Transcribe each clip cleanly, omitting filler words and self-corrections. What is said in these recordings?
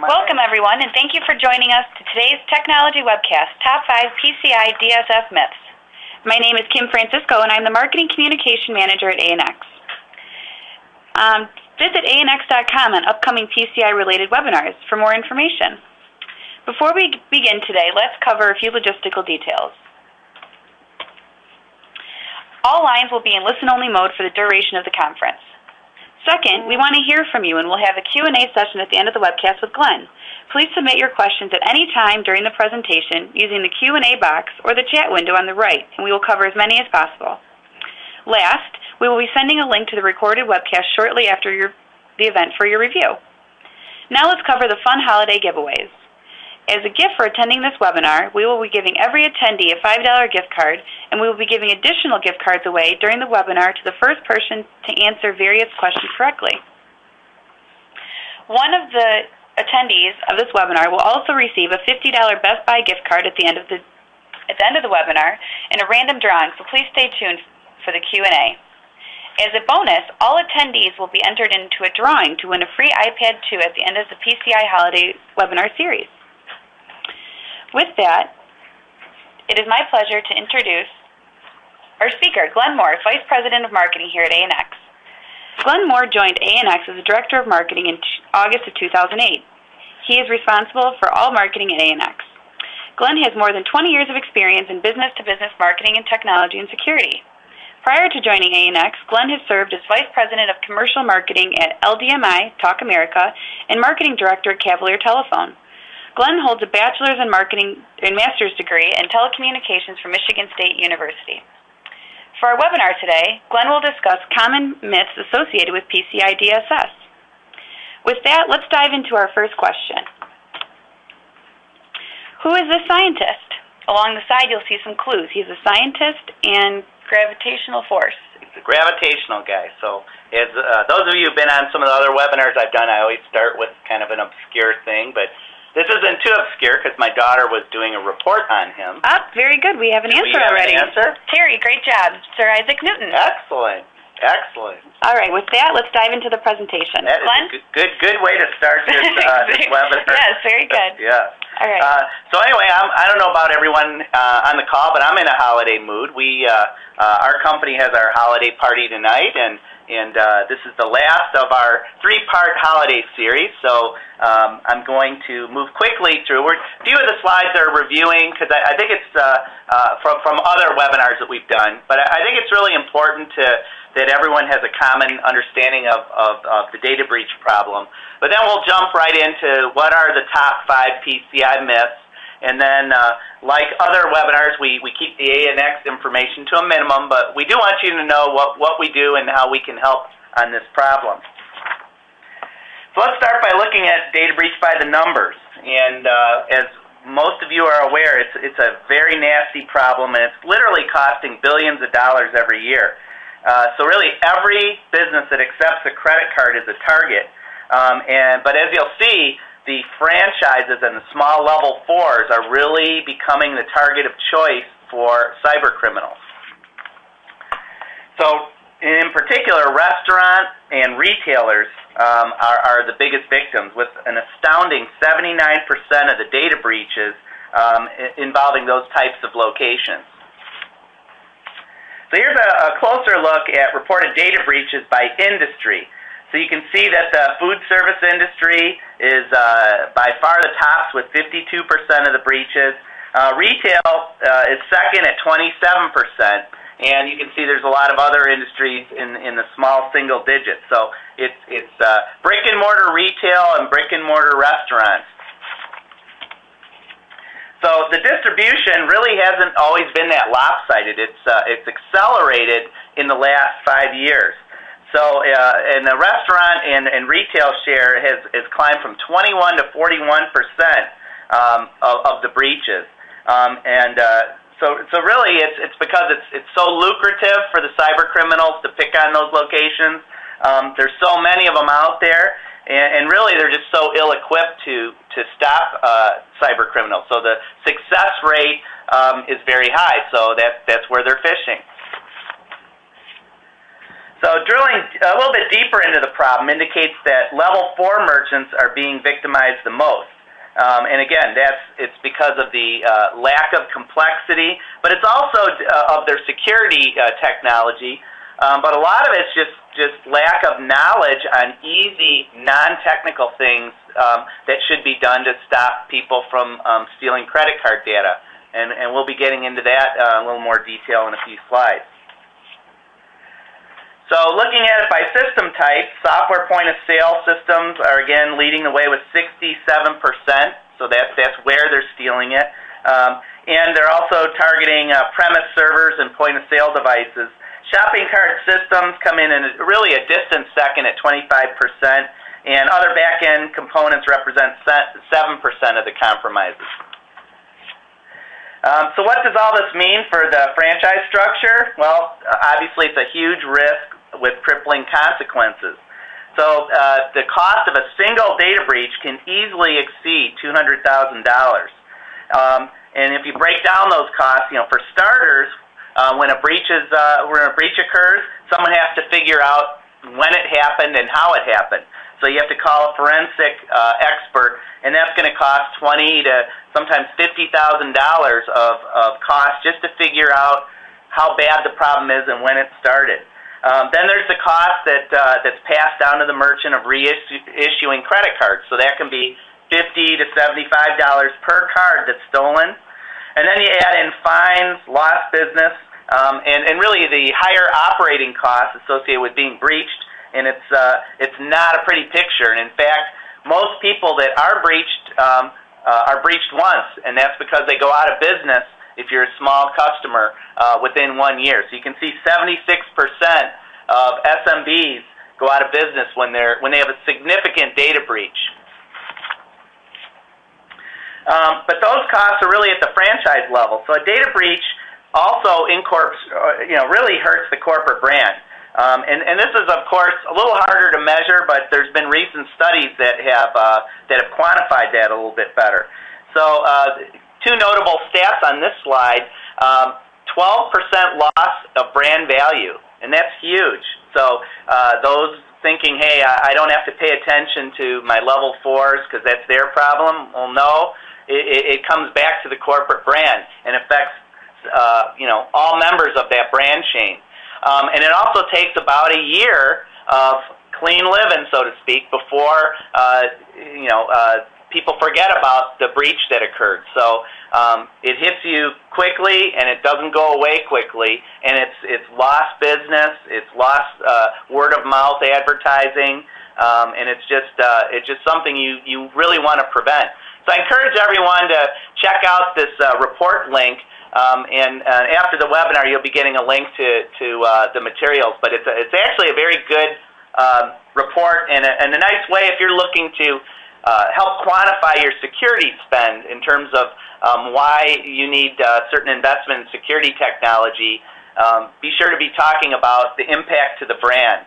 Welcome, everyone, and thank you for joining us to today's technology webcast, Top 5 PCI DSS Myths. My name is Kim Francisco, and I'm the Marketing Communication Manager at ANX. Visit ANX.com on upcoming PCI-related webinars for more information. Before we begin today, let's cover a few logistical details. All lines will be in listen-only mode for the duration of the conference. Second, we want to hear from you, and we'll have a Q&A session at the end of the webcast with Glenn. Please submit your questions at any time during the presentation using the Q&A box or the chat window on the right, and we will cover as many as possible. Last, we will be sending a link to the recorded webcast shortly after the event for your review. Now let's cover the fun holiday giveaways. As a gift for attending this webinar, we will be giving every attendee a $5 gift card, and we will be giving additional gift cards away during the webinar to the first person to answer various questions correctly. One of the attendees of this webinar will also receive a $50 Best Buy gift card at the end of the webinar in a random drawing, so please stay tuned for the Q&A. As a bonus, all attendees will be entered into a drawing to win a free iPad 2 at the end of the PCI Holiday Webinar Series. With that, it is my pleasure to introduce our speaker, Glenn Moore, Vice President of Marketing here at ANX. Glenn Moore joined ANX as the Director of Marketing in August of 2008. He is responsible for all marketing at ANX. Glenn has more than 20 years of experience in business-to-business marketing and technology and security. Prior to joining ANX, Glenn has served as Vice President of Commercial Marketing at LDMI, Talk America, and Marketing Director at Cavalier Telephone. Glenn holds a bachelor's in marketing and master's degree in telecommunications from Michigan State University. For our webinar today, Glenn will discuss common myths associated with PCI DSS. With that, let's dive into our first question. Who is this scientist? Along the side, you'll see some clues. He's a scientist and gravitational force. He's a gravitational guy. So as those of you who've been on some of the other webinars I've done, I always start with kind of an obscure thing, but this isn't too obscure because my daughter was doing a report on him. Very good. We have an answer already. An answer? Terry, great job. Sir Isaac Newton. Excellent. Excellent. All right, with that, let's dive into the presentation. That Glenn? is a good way to start this, this webinar. Yes, very good. Yeah. All right. So anyway, I don't know about everyone on the call, but I'm in a holiday mood. Our company has our holiday party tonight, and this is the last of our three-part holiday series, so I'm going to move quickly through. A few of the slides are reviewing, because I think it's from other webinars that we've done, but I think it's really important that everyone has a common understanding of the data breach problem. But then we'll jump right into what are the top 5 PCI myths. And then, like other webinars, we keep the ANX information to a minimum, but we do want you to know what we do and how we can help on this problem. So let's start by looking at data breach by the numbers. And as most of you are aware, it's a very nasty problem, and it's literally costing billions of dollars every year. So really, every business that accepts a credit card is a target. But as you'll see, the franchises and the small level 4s are really becoming the target of choice for cyber criminals. So in particular, restaurant and retailers are the biggest victims, with an astounding 79% of the data breaches involving those types of locations. So here's a closer look at reported data breaches by industry. So you can see that the food service industry is by far the tops with 52% of the breaches. Retail is second at 27%, and you can see there's a lot of other industries in the small single digits. So it's brick and mortar retail and brick and mortar restaurants. So the distribution really hasn't always been that lopsided. It's accelerated in the last 5 years. So and the restaurant and retail share has climbed from 21 to 41% of the breaches. So really it's because it's so lucrative for the cyber criminals to pick on those locations. There's so many of them out there, and really they're just so ill-equipped to stop cyber criminals. So the success rate is very high, so that's where they're fishing. So drilling a little bit deeper into the problem indicates that level 4 merchants are being victimized the most. And again, it's because of the lack of complexity, but it's also of their security technology. But a lot of it's just lack of knowledge on easy, non-technical things that should be done to stop people from stealing credit card data. And we'll be getting into that in a little more detail in a few slides. So looking at it by system type, software point-of-sale systems are, again, leading the way with 67%. So that's where they're stealing it. And they're also targeting premise servers and point-of-sale devices. Shopping cart systems come in really a distant second at 25%, and other back-end components represent 7% of the compromises. So what does all this mean for the franchise structure? Well, obviously it's a huge risk with crippling consequences. So the cost of a single data breach can easily exceed $200,000. And if you break down those costs, for starters, when a breach occurs, someone has to figure out when it happened and how it happened. So you have to call a forensic expert, and that's going to cost $20,000 to sometimes $50,000 of cost just to figure out how bad the problem is and when it started. Then there's the cost that's passed down to the merchant of reissuing credit cards. So that can be $50 to $75 per card that's stolen. And then you add in fines, lost business, and really the higher operating costs associated with being breached. And it's not a pretty picture. And in fact, most people that are breached once, and that's because they go out of business if you're a small customer within 1 year. So you can see 76% of SMBs go out of business when they have a significant data breach. But those costs are really at the franchise level. So a data breach also really hurts the corporate brand. And this is, of course, a little harder to measure, but there's been recent studies that have quantified that a little bit better. So two notable stats on this slide: 12% loss of brand value, and that's huge. So those thinking, hey, I don't have to pay attention to my level 4s because that's their problem. Well, no, it comes back to the corporate brand and affects all members of that brand chain. And it also takes about a year of clean living, so to speak, before people forget about the breach that occurred. So it hits you quickly, and it doesn't go away quickly, and it's lost business, it's lost word of mouth advertising, and it's just something you really want to prevent. So I encourage everyone to check out this report link. And after the webinar, you'll be getting a link to the materials. But it's actually a very good report and a nice way if you're looking to help quantify your security spend in terms of why you need certain investment in security technology. Be sure to be talking about the impact to the brand.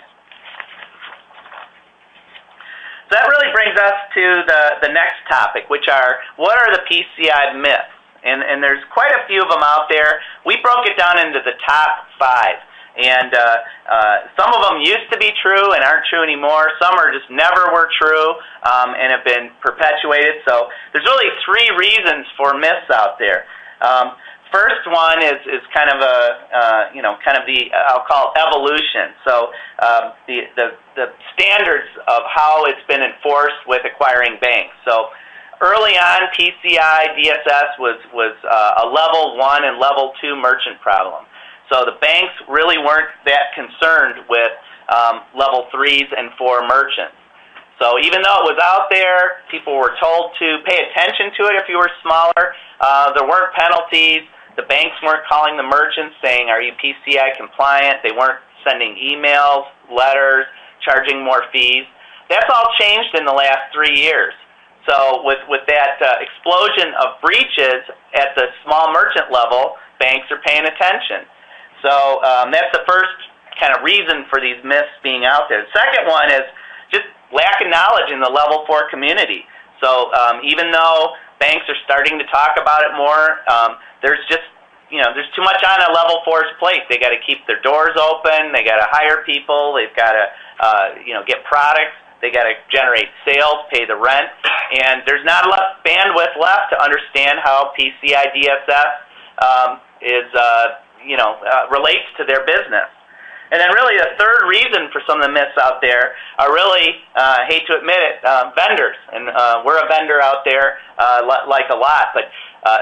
So that really brings us to the next topic, which are, what are the PCI myths? And there's quite a few of them out there. We broke it down into the top 5. And some of them used to be true and aren't true anymore. Some are just never were true and have been perpetuated. So there's really 3 reasons for myths out there. First one is kind of I'll call it evolution. So the standards of how it's been enforced with acquiring banks. So early on, PCI DSS was a level 1 and level 2 merchant problem. So the banks really weren't that concerned with level 3s and 4 merchants. So even though it was out there, people were told to pay attention to it if you were smaller. There weren't penalties. The banks weren't calling the merchants saying, are you PCI compliant? They weren't sending emails, letters, charging more fees. That's all changed in the last 3 years. So with that explosion of breaches at the small merchant level, banks are paying attention. So that's the first kind of reason for these myths being out there. The second one is just lack of knowledge in the level 4 community. So even though banks are starting to talk about it more, there's just there's too much on a level 4's plate. They got to keep their doors open. They got to hire people. They've got to, get products. They got to generate sales, pay the rent, and there's not enough bandwidth left to understand how PCI DSS relates to their business. And then really the third reason for some of the myths out there are really, hate to admit it, vendors. And we're a vendor out there like a lot, but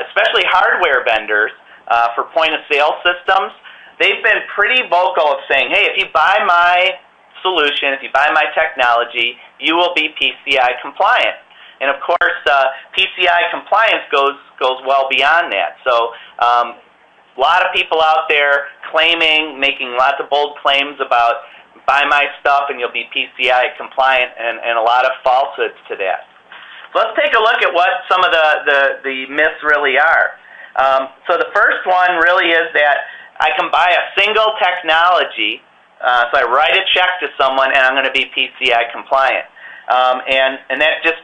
especially hardware vendors for point-of-sale systems, they've been pretty vocal of saying, hey, if you buy my solution, if you buy my technology, you will be PCI compliant. And of course, PCI compliance goes well beyond that. So a lot of people out there making lots of bold claims about buy my stuff and you'll be PCI compliant, and a lot of falsehoods to that. So let's take a look at what some of the myths really are. So the first one really is that I can buy a single technology, so I write a check to someone and I'm going to be PCI compliant. And that just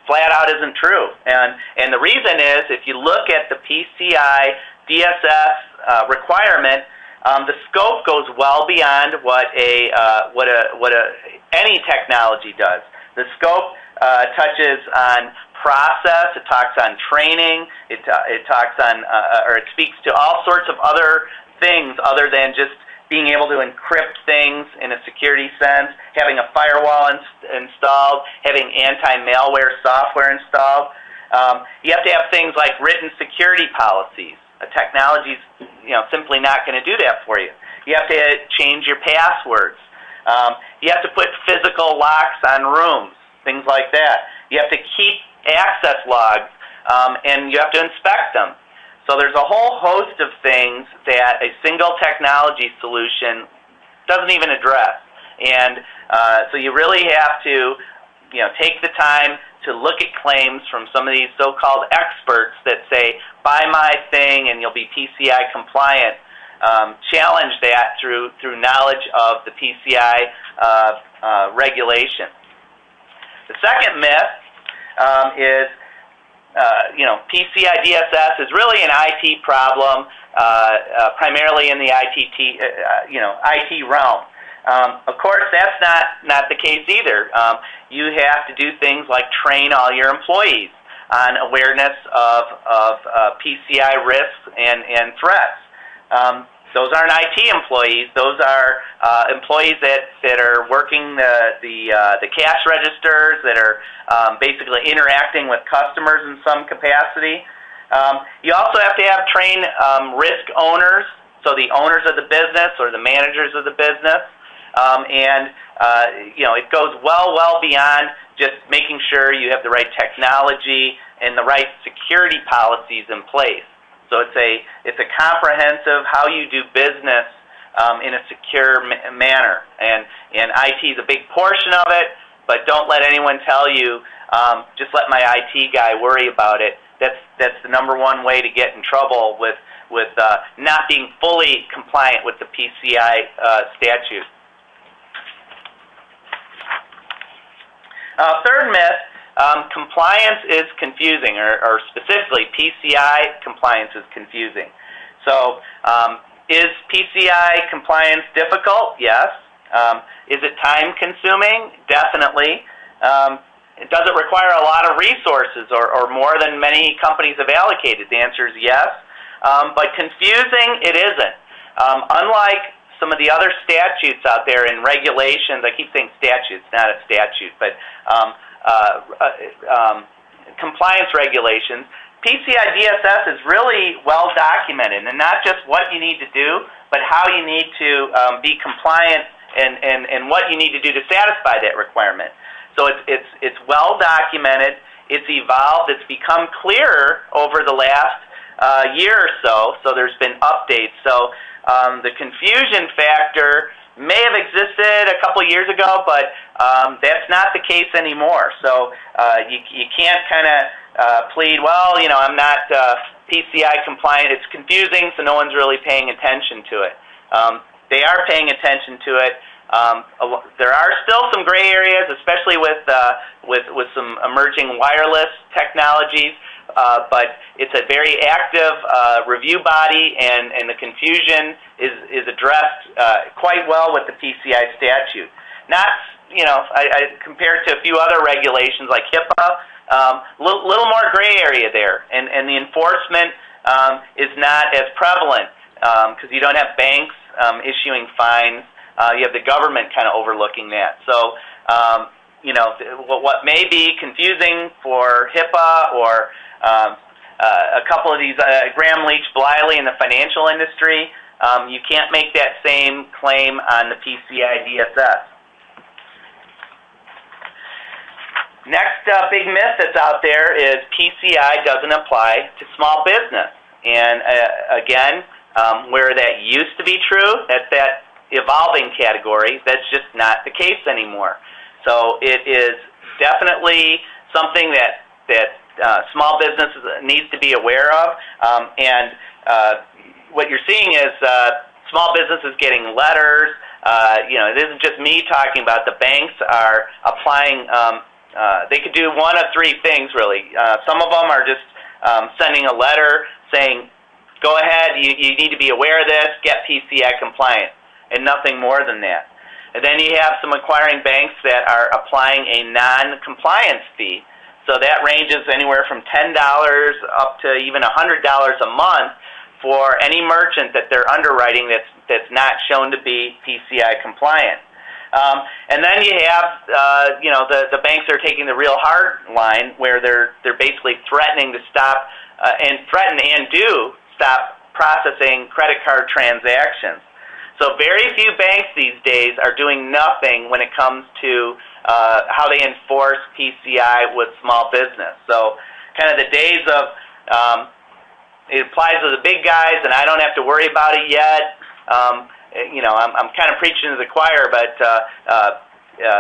flat out isn't true. And the reason is, if you look at the PCI DSS requirement, the scope goes well beyond what any technology does. The scope touches on process. It talks on training. It talks on or it speaks to all sorts of other things other than just being able to encrypt things in a security sense, having a firewall installed, having anti-malware software installed. You have to have things like written security policies. A technology's simply not going to do that for you. You have to change your passwords. You have to put physical locks on rooms, things like that. You have to keep access logs, and you have to inspect them. So there's a whole host of things that a single technology solution doesn't even address. And so you really have to take the time to look at claims from some of these so-called experts that say, buy my thing and you'll be PCI compliant. Challenge that through knowledge of the PCI regulation. The second myth is PCI DSS is really an IT problem, primarily in the IT realm. Of course, that's not the case either. You have to do things like train all your employees on awareness of PCI risks and threats. Those aren't IT employees. Those are employees that are working the cash registers, that are basically interacting with customers in some capacity. You also have to have trained risk owners, so the owners of the business or the managers of the business. It goes well beyond just making sure you have the right technology and the right security policies in place. So it's a comprehensive how you do business in a secure manner, and IT is a big portion of it. But don't let anyone tell you just let my IT guy worry about it. That's the number one way to get in trouble with not being fully compliant with the PCI statute. Third myth. Compliance is confusing, or specifically PCI compliance is confusing. So is PCI compliance difficult? Yes. Is it time-consuming? Definitely. Does it require a lot of resources or more than many companies have allocated? The answer is yes. But confusing, it isn't. Unlike some of the other statutes out there and regulations, I keep saying statutes, not a statute, but compliance regulations, PCI DSS is really well documented, and not just what you need to do, but how you need to be compliant and what you need to do to satisfy that requirement. So it's well documented. It's evolved. It's become clearer over the last year or so. So there's been updates. So the confusion factor may have existed a couple years ago, but that's not the case anymore. So you can't kind of plead, well, I'm not PCI compliant. It's confusing, so no one's really paying attention to it. They are paying attention to it. There are still some gray areas, especially with some emerging wireless technologies. but it's a very active review body, and the confusion is addressed quite well with the PCI statute. Not, I compared to a few other regulations like HIPAA, little more gray area there, and the enforcement is not as prevalent because you don't have banks issuing fines. You have the government kind of overlooking that. So, what may be confusing for HIPAA or a couple of these Graham Leach Bliley in the financial industry, you can't make that same claim on the PCI DSS. Next big myth that's out there is PCI doesn't apply to small business. And again, where that used to be true, that's that evolving category. That's just not the case anymore. So it is definitely something that small businesses needs to be aware of. And what you're seeing is small businesses getting letters. It isn't just me talking about. The banks are applying. They could do one of three things, really. Some of them are just sending a letter saying, go ahead, you need to be aware of this, get PCI compliant, and nothing more than that. And then you have some acquiring banks that are applying a non-compliance fee. So that ranges anywhere from $10 up to even $100 a month for any merchant that they're underwriting that's not shown to be PCI compliant. And then you have, the banks are taking the real hard line where they're basically threatening to stop and do stop processing credit card transactions. So very few banks these days are doing nothing when it comes to how they enforce PCI with small business. So kind of the days of it applies to the big guys and I don't have to worry about it yet. I'm kind of preaching to the choir, but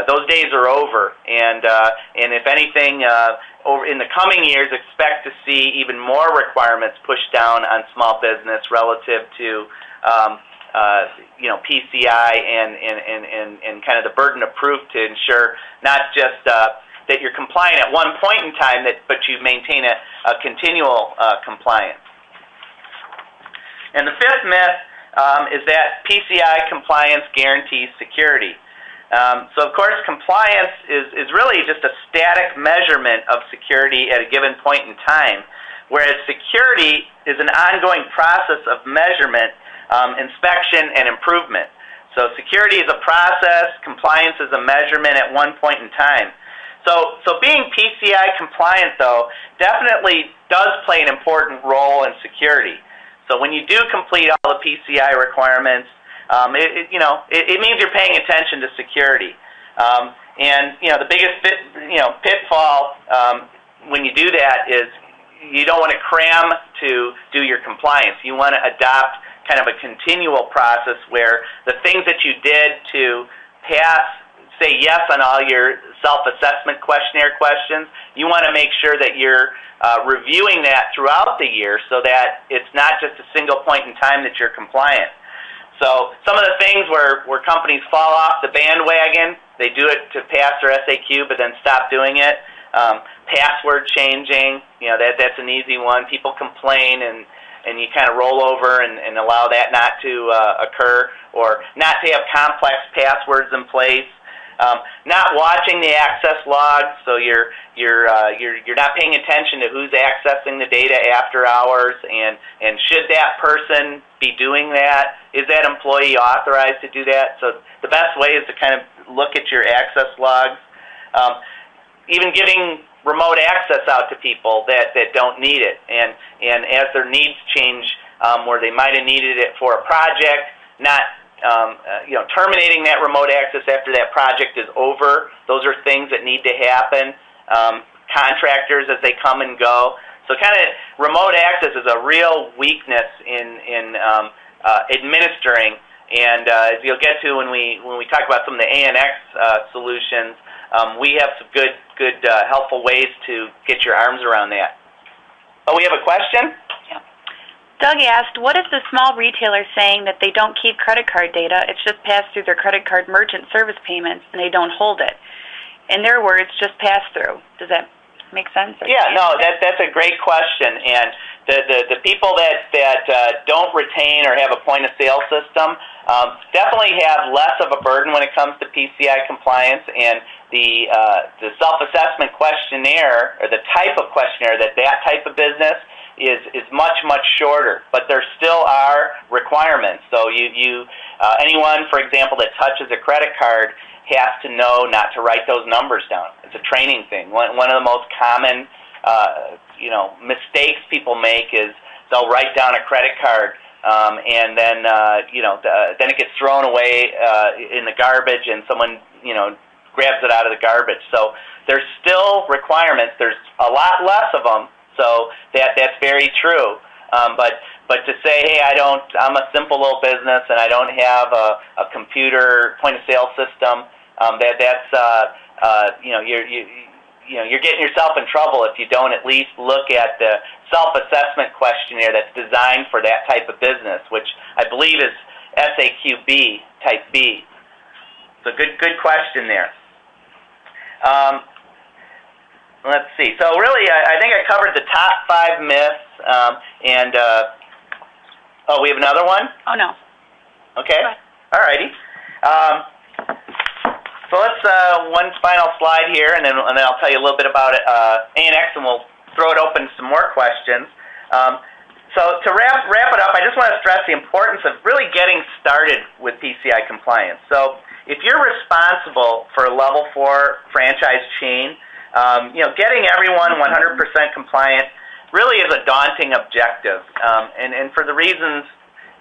those days are over. And if anything, over in the coming years, expect to see even more requirements pushed down on small business relative to PCI and kind of the burden of proof to ensure not just that you're compliant at one point in time, but you maintain a continual compliance. And the fifth myth is that PCI compliance guarantees security. So, of course, compliance is really just a static measurement of security at a given point in time, whereas security is an ongoing process of measurement, inspection, and improvement. So security is a process, compliance is a measurement at one point in time. So being PCI compliant, though, definitely does play an important role in security. So when you do complete all the PCI requirements, it means you're paying attention to security. The biggest pitfall when you do that is you don't want to cram to do your compliance. You want to adopt kind of a continual process where the things that you did to say yes on all your self-assessment questionnaire questions, you want to make sure that you're reviewing that throughout the year so that it's not just a single point in time that you're compliant. So some of the things where companies fall off the bandwagon, they do it to pass their SAQ but then stop doing it. Password changing, that's an easy one. People complain and you kind of roll over and allow that not to occur, or not to have complex passwords in place. Not watching the access logs, so you're not paying attention to who's accessing the data after hours, and should that person be doing that? Is that employee authorized to do that? So the best way is to kind of look at your access logs. Even giving remote access out to people that don't need it, and as their needs change, where they might have needed it for a project, not terminating that remote access after that project is over. Those are things that need to happen. Contractors as they come and go. So kind of remote access is a real weakness in administering. And as you'll get to when we talk about some of the ANX solutions, we have some good helpful ways to get your arms around that. Oh, we have a question? Yeah. Doug asked, what if the small retailer saying that they don't keep credit card data, it's just passed through their credit card merchant service payments, and they don't hold it? In their words, just pass through. Does that make sense? Yeah, no, that's a great question. And the people that don't retain or have a point of sale system definitely have less of a burden when it comes to PCI compliance, and the self-assessment questionnaire, or the type of questionnaire that type of business is much shorter, but there still are requirements. So anyone, for example, that touches a credit card has to know not to write those numbers down. It's a training thing. One of the most common mistakes people make is they'll write down a credit card and then then it gets thrown away in the garbage, and someone grabs it out of the garbage. So there's still requirements. There's a lot less of them. So that's very true. But to say, hey, I'm a simple little business and I don't have a computer point of sale system, you're getting yourself in trouble if you don't at least look at the self-assessment questionnaire that's designed for that type of business, which I believe is SAQB type B. So good question there. Let's see. So really, I think I covered the top 5 myths. We have another one? Oh, no. Okay. All righty. So let's one final slide here, and then I'll tell you a little bit about ANX, and we'll throw it open to some more questions. So to wrap it up, I just want to stress the importance of really getting started with PCI compliance. So if you're responsible for a level 4 franchise chain, getting everyone 100% compliant really is a daunting objective. And for the reasons,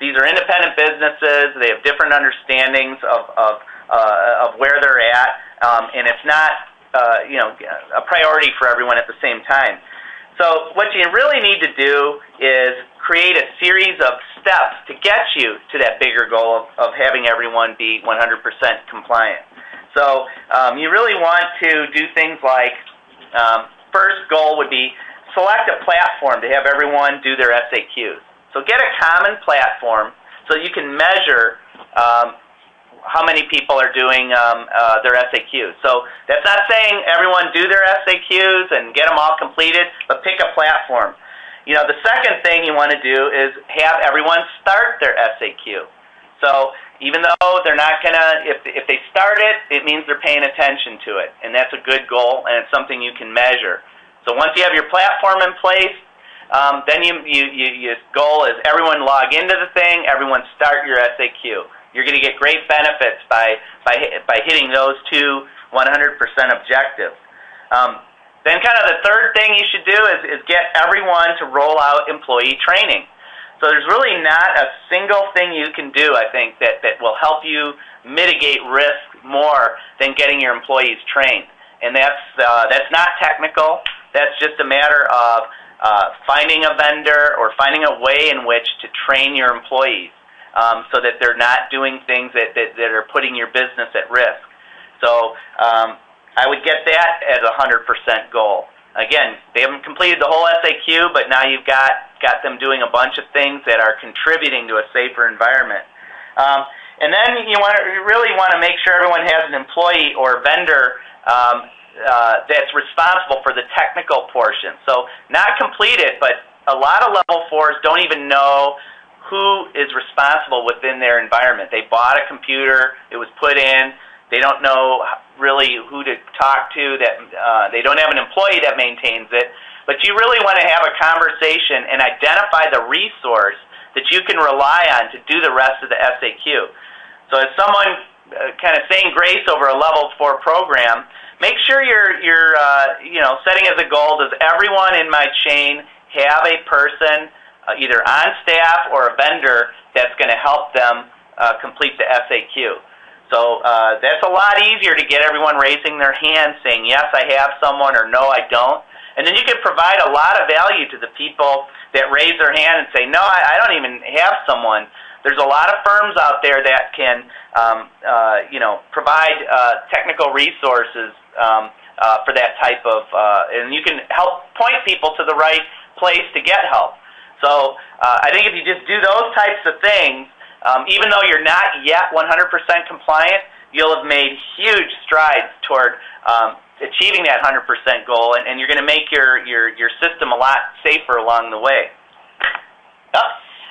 these are independent businesses, they have different understandings of where they're at, and it's not a priority for everyone at the same time. So what you really need to do is create a series of steps to get you to that bigger goal of having everyone be 100% compliant. So you really want to do things like, first goal would be select a platform to have everyone do their SAQs. So get a common platform so you can measure how many people are doing their SAQs. So that's not saying everyone do their SAQs and get them all completed, but pick a platform. The second thing you want to do is have everyone start their SAQ. So even though they're not going to, if they start it, it means they're paying attention to it. And that's a good goal, and it's something you can measure. So once you have your platform in place, then your goal is everyone log into the thing, everyone start your SAQ. You're going to get great benefits by hitting those two 100% objectives. Then kind of the third thing you should do is get everyone to roll out employee training. So there's really not a single thing you can do, I think, that will help you mitigate risk more than getting your employees trained. And that's not technical. That's just a matter of finding a vendor or finding a way in which to train your employees so that they're not doing things that are putting your business at risk. So I would get that as a 100% goal. Again, they haven't completed the whole SAQ, but now you've got them doing a bunch of things that are contributing to a safer environment. And then you really want to make sure everyone has an employee or vendor that's responsible for the technical portion. So not completed, but a lot of level 4s don't even know who is responsible within their environment. They bought a computer, it was put in, they don't know really who to talk to, they don't have an employee that maintains it, but you really want to have a conversation and identify the resource that you can rely on to do the rest of the SAQ. So as someone kind of saying grace over a level 4 program, make sure you're setting as a goal, does everyone in my chain have a person either on staff or a vendor that's going to help them complete the SAQ? So that's a lot easier to get everyone raising their hand saying, yes, I have someone, or no, I don't. And then you can provide a lot of value to the people that raise their hand and say, no, I don't even have someone. There's a lot of firms out there that can provide technical resources for that type of, and you can help point people to the right place to get help. So I think if you just do those types of things, even though you're not yet 100% compliant, you'll have made huge strides toward achieving that 100% goal, and you're going to make your system a lot safer along the way.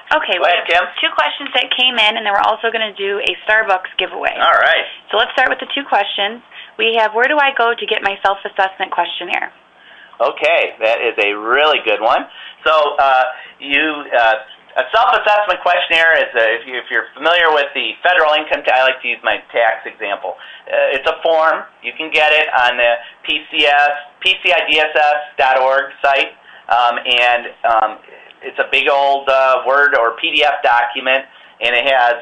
Okay, we have Kim. 2 questions that came in, and then we're also going to do a Starbucks giveaway. All right. So let's start with the 2 questions. We have, where do I go to get my self-assessment questionnaire? Okay, that is a really good one. So a self-assessment questionnaire is, if you're familiar with the federal income tax, I like to use my tax example. It's a form. You can get it on the PCI DSS.org site, and it's a big old Word or PDF document, and it has,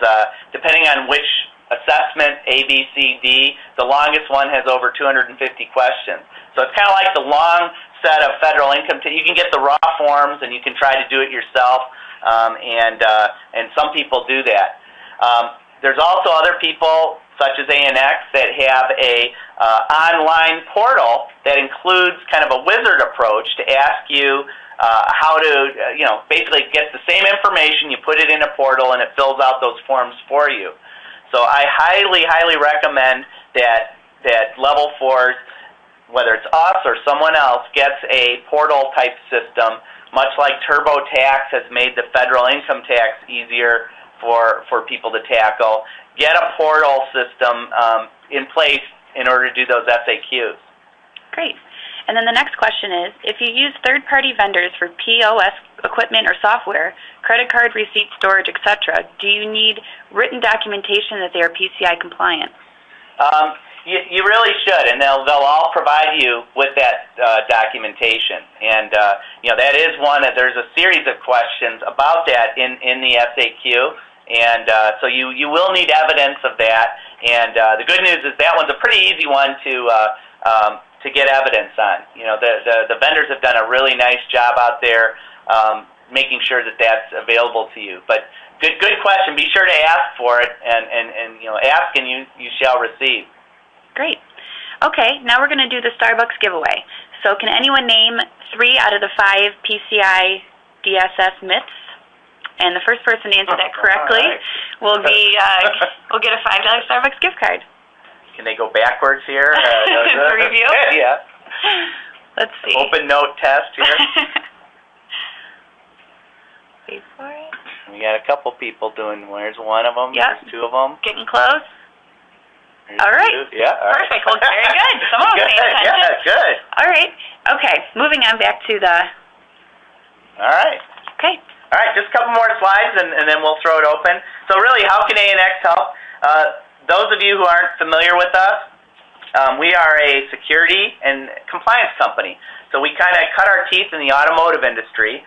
depending on which assessment, A, B, C, D, the longest one has over 250 questions. So it's kind of like the long set of federal income tax. You can get the raw forms, and you can try to do it yourself, and some people do that. There's also other people, such as ANX, that have a online portal that includes kind of a wizard approach to ask you how to, basically get the same information, you put it in a portal, and it fills out those forms for you. So I highly, highly recommend that Level 4s, whether it's us or someone else, gets a portal-type system, much like TurboTax has made the federal income tax easier for people to tackle. Get a portal system in place in order to do those FAQs. Great. And then the next question is, if you use third-party vendors for POS equipment or software, credit card receipt storage, etc., do you need written documentation that they are PCI compliant? You really should, and they'll all provide you with that documentation. And that is there's a series of questions about that in the FAQ, and so you will need evidence of that. And the good news is that one's a pretty easy one to get evidence on. The vendors have done a really nice job out there making sure that that's available to you. But good question. Be sure to ask for it, and ask and you shall receive. Great. Okay, now we're going to do the Starbucks giveaway. So can anyone name 3 out of the 5 PCI DSS myths? And the first person to answer that correctly will get a $5 Starbucks gift card. Can they go backwards here? To review? Yeah. Let's see. Open note test here. Wait for it. We got a couple people doing. There's one of them. Yep. There's 2 of them. Getting close. There's all right. 2. Yeah. All perfect. Well, very good. Someone was paying attention. Yeah, good. All right. Okay. Moving on back to the. All right. Okay. All right. Just a couple more slides, and then we'll throw it open. So really, how can ANX help? Those of you who aren't familiar with us, we are a security and compliance company. So we kind of cut our teeth in the automotive industry.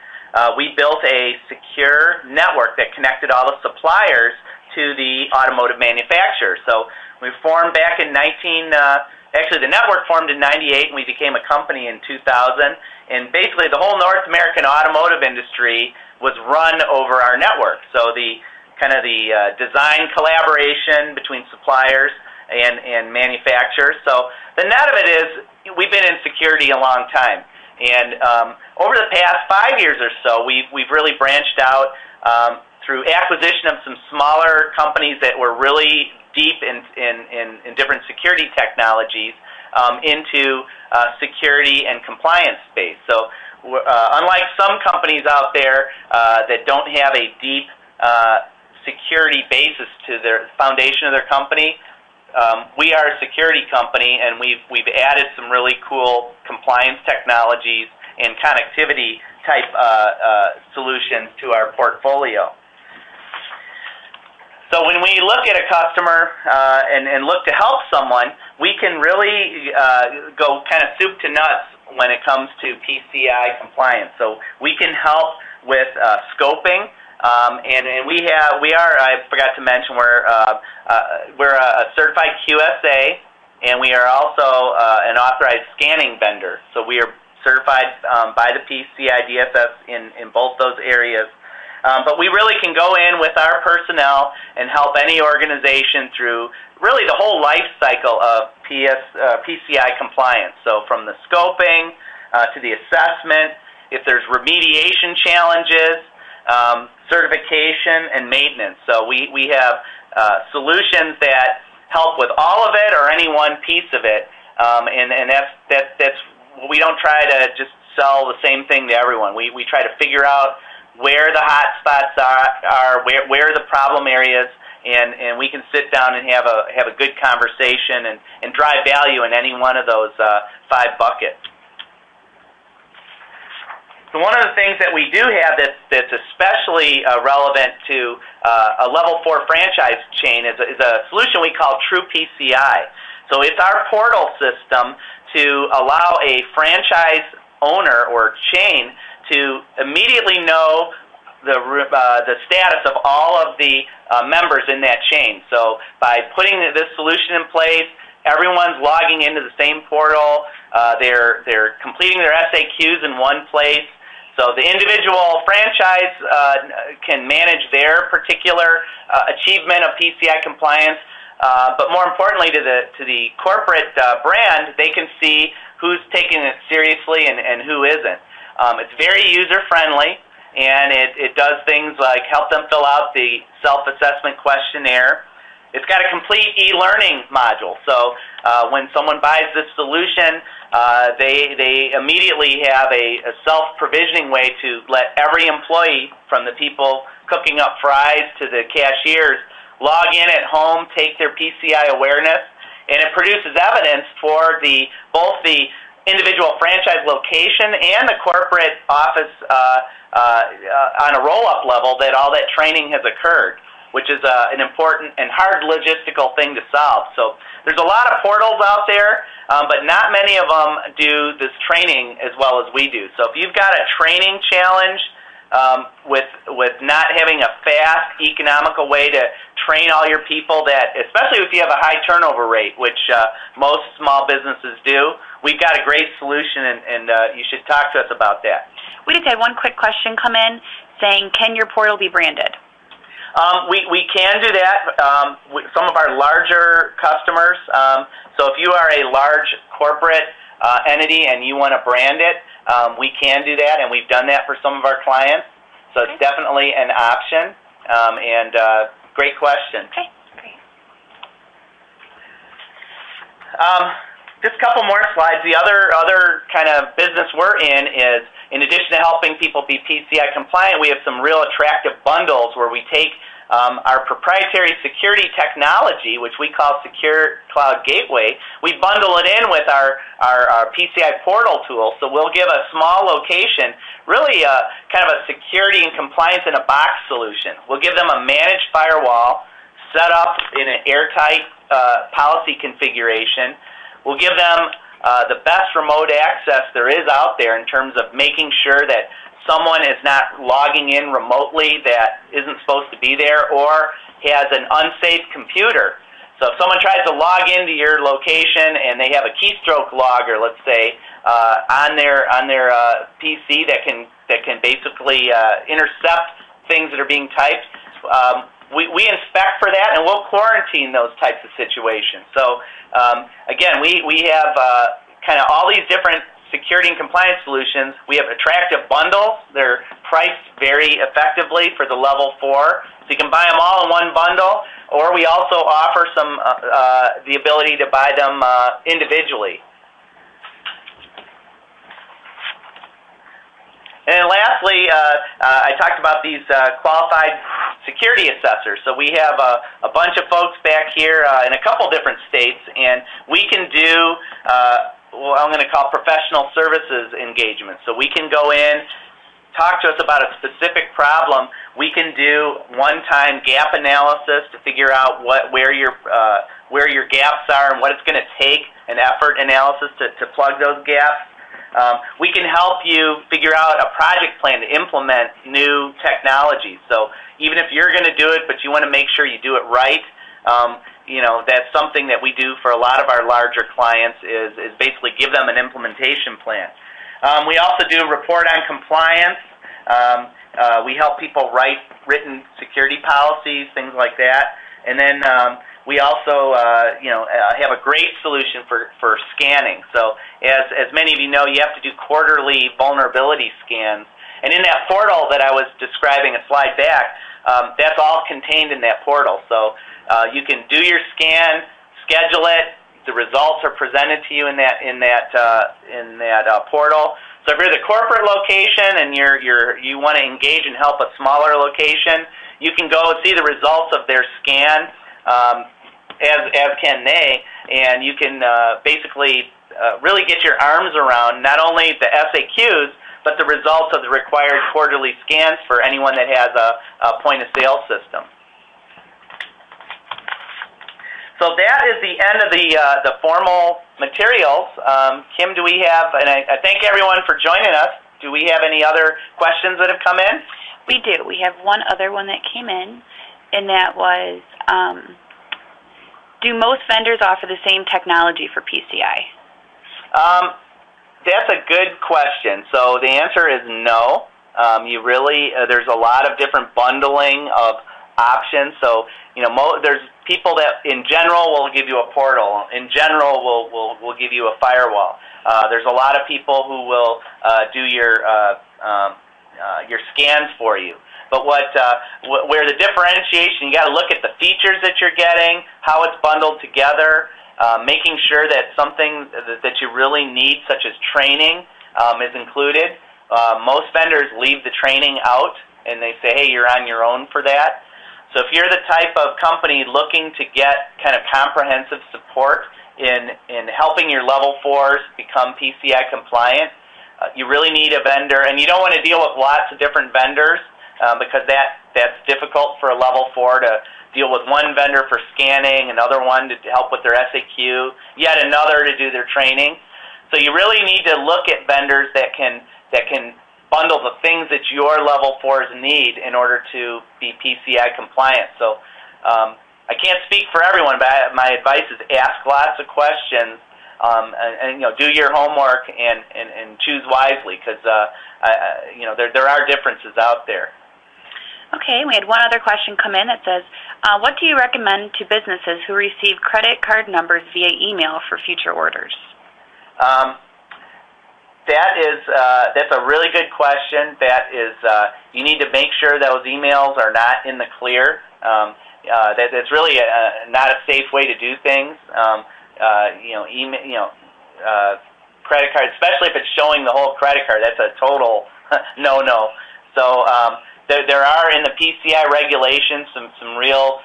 We built a secure network that connected all the suppliers to the automotive manufacturers. So we formed back in the network formed in 98, and we became a company in 2000. And basically, the whole North American automotive industry was run over our network. So the design collaboration between suppliers and manufacturers. So the net of it is we've been in security a long time. And over the past 5 years or so, we've really branched out through acquisition of some smaller companies that were really deep in different security technologies into security and compliance space. So unlike some companies out there that don't have a deep security basis to their foundation of their company, we are a security company, and we've added some really cool compliance technologies and connectivity type solutions to our portfolio. So when we look at a customer and look to help someone, we can really go kind of soup to nuts when it comes to PCI compliance. So we can help with scoping. And we are, I forgot to mention, we're a certified QSA, and we are also an authorized scanning vendor. So we are certified by the PCI DSS in both those areas. But we really can go in with our personnel and help any organization through really the whole life cycle of PCI compliance. So from the scoping to the assessment, if there's remediation challenges, certification, and maintenance. So we have solutions that help with all of it or any one piece of it and that's we don't try to just sell the same thing to everyone. We try to figure out where the hot spots are where the problem areas, and we can sit down and have a good conversation and drive value in any one of those 5 buckets. So one of the things that we do have that's especially relevant to a level 4 franchise chain is a solution we call True PCI. So it's our portal system to allow a franchise owner or chain to immediately know the status of all of the members in that chain. So by putting this solution in place, everyone's logging into the same portal. They're completing their SAQs in one place. So the individual franchise can manage their particular achievement of PCI compliance, but more importantly to the corporate brand, they can see who's taking it seriously and who isn't. It's very user-friendly, and it does things like help them fill out the self-assessment questionnaire. It's got a complete e-learning module. So when someone buys this solution, they immediately have a self-provisioning way to let every employee, from the people cooking up fries to the cashiers, log in at home, take their PCI awareness, and it produces evidence for both the individual franchise location and the corporate office on a roll-up level that all that training has occurred, which is an important and hard logistical thing to solve. So there's a lot of portals out there, but not many of them do this training as well as we do. So if you've got a training challenge with not having a fast, economical way to train all your people, that especially if you have a high turnover rate, which most small businesses do, we've got a great solution, and you should talk to us about that. We just had one quick question come in saying, can your portal be branded? We can do that. Some of our larger customers, so if you are a large corporate entity and you want to brand it, we can do that, and we've done that for some of our clients. So it's definitely an option, and great question. Okay, great. Just a couple more slides. The other kind of business we're in addition to helping people be PCI compliant, we have some real attractive bundles where we take our proprietary security technology, which we call Secure Cloud Gateway. We bundle it in with our PCI portal tool, so we'll give a small location really kind of a security and compliance in a box solution. We'll give them a managed firewall set up in an airtight policy configuration. We'll give them the best remote access there is out there in terms of making sure that someone is not logging in remotely that isn't supposed to be there or has an unsafe computer. So if someone tries to log into your location and they have a keystroke logger, let's say, on their PC that can basically intercept things that are being typed, we inspect for that, and we'll quarantine those types of situations. So again, we have kind of all these different security and compliance solutions. We have attractive bundles. They're priced very effectively for the level 4. So you can buy them all in one bundle, or we also offer some the ability to buy them individually. And then lastly, I talked about these qualified security assessors. So we have a bunch of folks back here in a couple different states, and we can do what I'm going to call professional services engagement. So we can go in, talk to us about a specific problem. We can do one-time gap analysis to figure out where your gaps are and what it's going to take, an effort analysis to plug those gaps. We can help you figure out a project plan to implement new technologies. So even if you're going to do it, but you want to make sure you do it right, that's something that we do for a lot of our larger clients is basically give them an implementation plan. We also do report on compliance. We help people write written security policies, things like that. And then we also have a great solution for scanning. So as many of you know, you have to do quarterly vulnerability scans. And in that portal that I was describing a slide back, that's all contained in that portal. So you can do your scan, schedule it. the results are presented to you in that portal. So if you're the corporate location and you want to engage and help a smaller location, you can go and see the results of their scan, as can they, and you can basically really get your arms around not only the SAQs, but the results of the required quarterly scans for anyone that has a point-of-sale system. So that is the end of the formal materials. Kim, do we have, and I thank everyone for joining us, do we have any other questions that have come in? We do. We have one other one that came in, and that was, do most vendors offer the same technology for PCI? That's a good question. So the answer is no. You really, there's a lot of different bundling of options. So, there's people that in general will give you a portal. In general will give you a firewall. There's a lot of people who will do your scans for you. But where the differentiation, you got to look at the features that you're getting, how it's bundled together, making sure that something that you really need, such as training, is included. Most vendors leave the training out, and they say, hey, you're on your own for that. So if you're the type of company looking to get kind of comprehensive support in helping your level 4s become PCI compliant, you really need a vendor, and you don't want to deal with lots of different vendors because that's difficult for a level 4 to deal with one vendor for scanning, another one to help with their SAQ, yet another to do their training. So you really need to look at vendors that can bundle the things that your level 4s need in order to be PCI compliant. So I can't speak for everyone, but my advice is ask lots of questions and do your homework and choose wisely because there are differences out there. Okay, we had one other question come in that says, what do you recommend to businesses who receive credit card numbers via email for future orders? That's a really good question. That is, you need to make sure those emails are not in the clear. That's really not a safe way to do things. Credit card, especially if it's showing the whole credit card, that's a total no-no. So there are in the PCI regulations some real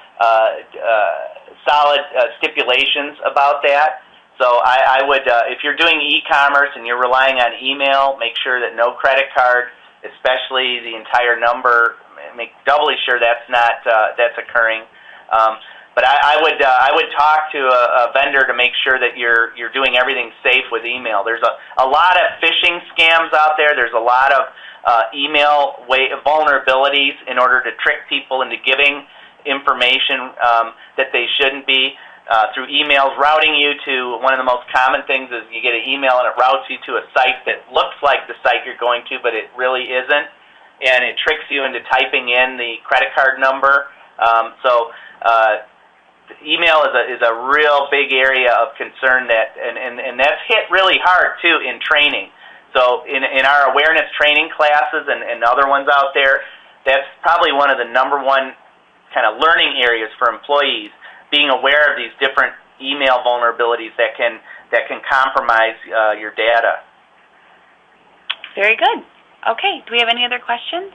solid stipulations about that. So I would, if you're doing e-commerce and you're relying on email, make sure that no credit card, especially the entire number, make doubly sure that's occurring. But I would talk to a vendor to make sure that you're doing everything safe with email. There's a lot of phishing scams out there. There's a lot of email vulnerabilities in order to trick people into giving information that they shouldn't be. Through emails, routing you to one of the most common things is you get an email and it routes you to a site that looks like the site you're going to, but it really isn't, and it tricks you into typing in the credit card number. Email is a real big area of concern and that's hit really hard too in training. So in our awareness training classes and other ones out there, that's probably one of the number one kind of learning areas for employees. Being aware of these different email vulnerabilities that can compromise your data. Very good. Okay. Do we have any other questions?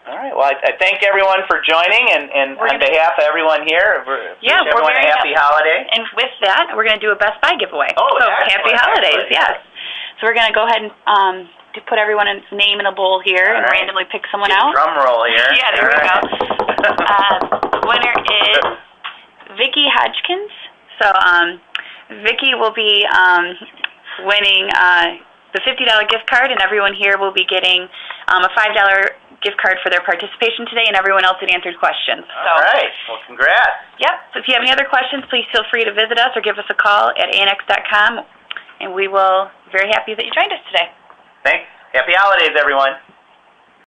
All right. Well, I thank everyone for joining, and on behalf of everyone here, wish everyone a happy holiday. And with that, we're going to do a Best Buy giveaway. Oh, so excellent, happy holidays! Excellent. Yes. So we're going to go ahead and to put everyone's name in a bowl here and randomly pick someone out. Drum roll here. Yeah, there we go. Winner is Vicki Hodgkins. So Vicki will be winning the $50 gift card, and everyone here will be getting a $5 gift card for their participation today, and everyone else that answered questions. All right. Well, congrats. Yep. So if you have any other questions, please feel free to visit us or give us a call at ANX.com, and we will be very happy that you joined us today. Thanks. Happy holidays, everyone.